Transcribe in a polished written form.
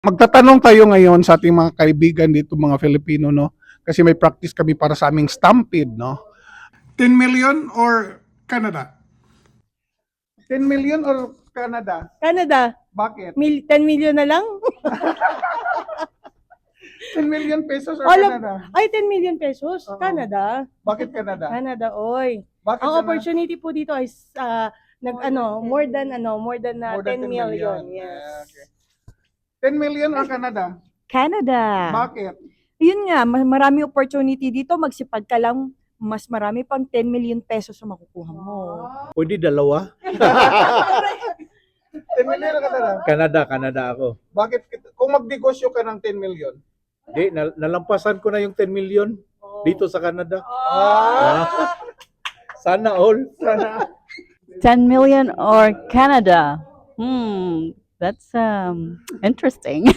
Magtatanong tayo ngayon sa ating mga kaibigan dito, mga Filipino, no? Kasi may practice kami para sa aming stampede, no? 10 million or Canada? 10 million or Canada? Canada, Bakit? 10 million na lang? 10 million pesos or All of, Canada? ay, 10 million pesos. Oo. Canada. Bakit Canada? Canada, oy. Bakit Ang Canada? opportunity po dito ay more than More than 10 million. Ah, Yes. okay. 10 million or Canada? Canada. Bakit? Yun nga, marami opportunity dito. Magsipag ka lang, mas marami pang 10 million pesos ang makukuha mo. Pwede dalawa? 10 million or Canada? Canada ako. Bakit? Kung magnegosyo ka ng 10 million? Di, nalampasan ko na yung 10 million dito sa Canada. Ah! Sana all. Sana. 10 million or Canada? That's interesting.